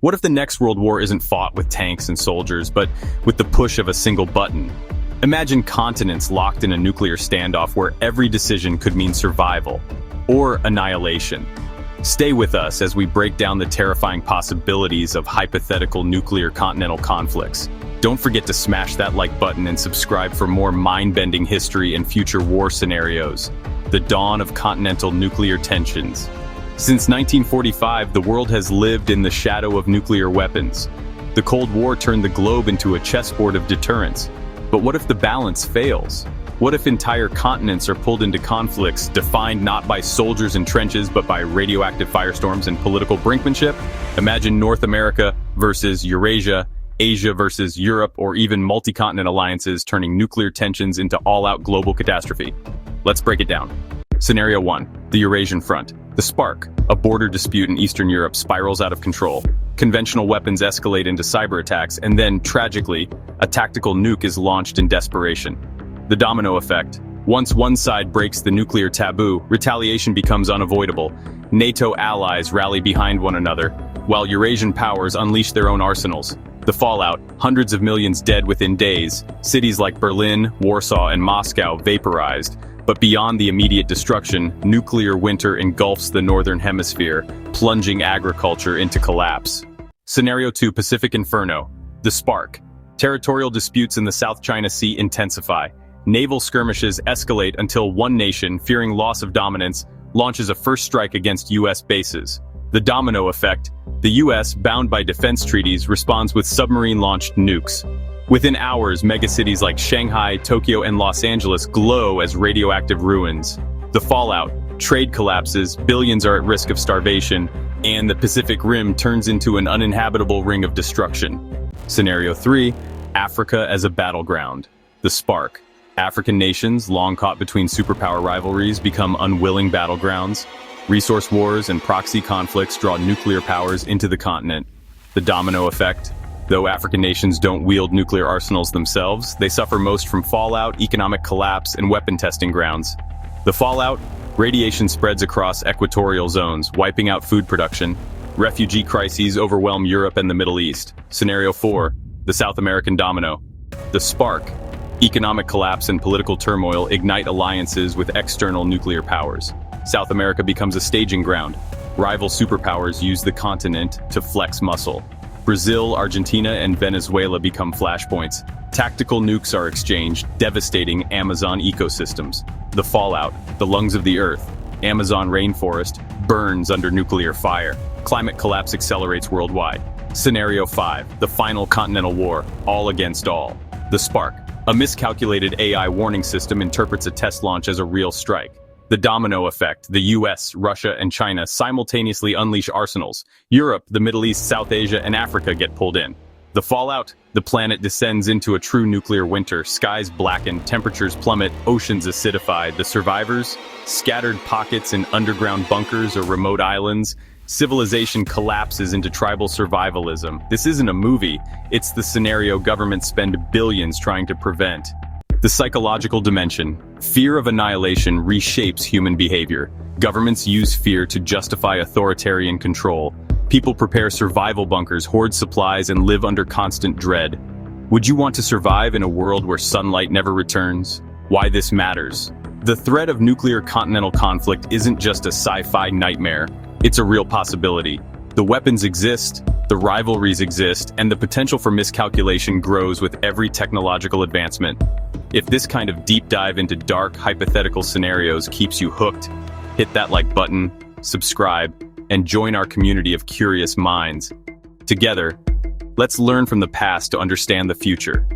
What if the next world war isn't fought with tanks and soldiers, but with the push of a single button? Imagine continents locked in a nuclear standoff where every decision could mean survival or annihilation. Stay with us as we break down the terrifying possibilities of hypothetical nuclear continental conflicts. Don't forget to smash that like button and subscribe for more mind-bending history and future war scenarios. The dawn of continental nuclear tensions. Since 1945, the world has lived in the shadow of nuclear weapons. The Cold War turned the globe into a chessboard of deterrence. But what if the balance fails? What if entire continents are pulled into conflicts defined not by soldiers and trenches but by radioactive firestorms and political brinkmanship? Imagine North America versus Eurasia, Asia versus Europe, or even multi-continent alliances turning nuclear tensions into all-out global catastrophe. Let's break it down. Scenario 1. The Eurasian front. The spark, a border dispute in Eastern Europe, spirals out of control. Conventional weapons escalate into cyber attacks, and then, tragically, a tactical nuke is launched in desperation. The domino effect. Once one side breaks the nuclear taboo, retaliation becomes unavoidable. NATO allies rally behind one another, while Eurasian powers unleash their own arsenals. The fallout, hundreds of millions dead within days, cities like Berlin, Warsaw, and Moscow vaporized. But beyond the immediate destruction, nuclear winter engulfs the northern hemisphere, plunging agriculture into collapse. Scenario 2. Pacific Inferno. The spark. Territorial disputes in the South China Sea intensify. Naval skirmishes escalate until one nation, fearing loss of dominance, launches a first strike against U.S. bases. The domino effect. The U.S., bound by defense treaties, responds with submarine-launched nukes. Within hours, megacities like Shanghai, Tokyo, and Los Angeles glow as radioactive ruins. The fallout, trade collapses, billions are at risk of starvation, and the Pacific Rim turns into an uninhabitable ring of destruction. Scenario 3. Africa as a battleground. The spark. African nations, long caught between superpower rivalries, become unwilling battlegrounds. Resource wars and proxy conflicts draw nuclear powers into the continent. The domino effect. Though African nations don't wield nuclear arsenals themselves, they suffer most from fallout, economic collapse, and weapon testing grounds. The fallout? Radiation spreads across equatorial zones, wiping out food production. Refugee crises overwhelm Europe and the Middle East. Scenario 4. The South American domino. The spark. Economic collapse and political turmoil ignite alliances with external nuclear powers. South America becomes a staging ground. Rival superpowers use the continent to flex muscle. Brazil, Argentina, and Venezuela become flashpoints. Tactical nukes are exchanged, devastating Amazon ecosystems. The fallout, the lungs of the earth. Amazon rainforest burns under nuclear fire. Climate collapse accelerates worldwide. Scenario 5, the final continental war, all against all. The spark, a miscalculated AI warning system interprets a test launch as a real strike. The domino effect, the US, Russia, and China simultaneously unleash arsenals. Europe, the Middle East, South Asia, and Africa get pulled in. The fallout, the planet descends into a true nuclear winter. Skies blacken, temperatures plummet, oceans acidify. The survivors, scattered pockets in underground bunkers or remote islands. Civilization collapses into tribal survivalism. This isn't a movie, it's the scenario governments spend billions trying to prevent. The psychological dimension. Fear of annihilation reshapes human behavior. Governments use fear to justify authoritarian control. People prepare survival bunkers, hoard supplies, and live under constant dread. Would you want to survive in a world where sunlight never returns? Why this matters? The threat of nuclear continental conflict isn't just a sci-fi nightmare. It's a real possibility. The weapons exist, the rivalries exist, and the potential for miscalculation grows with every technological advancement. If this kind of deep dive into dark, hypothetical scenarios keeps you hooked, hit that like button, subscribe, and join our community of curious minds. Together, let's learn from the past to understand the future.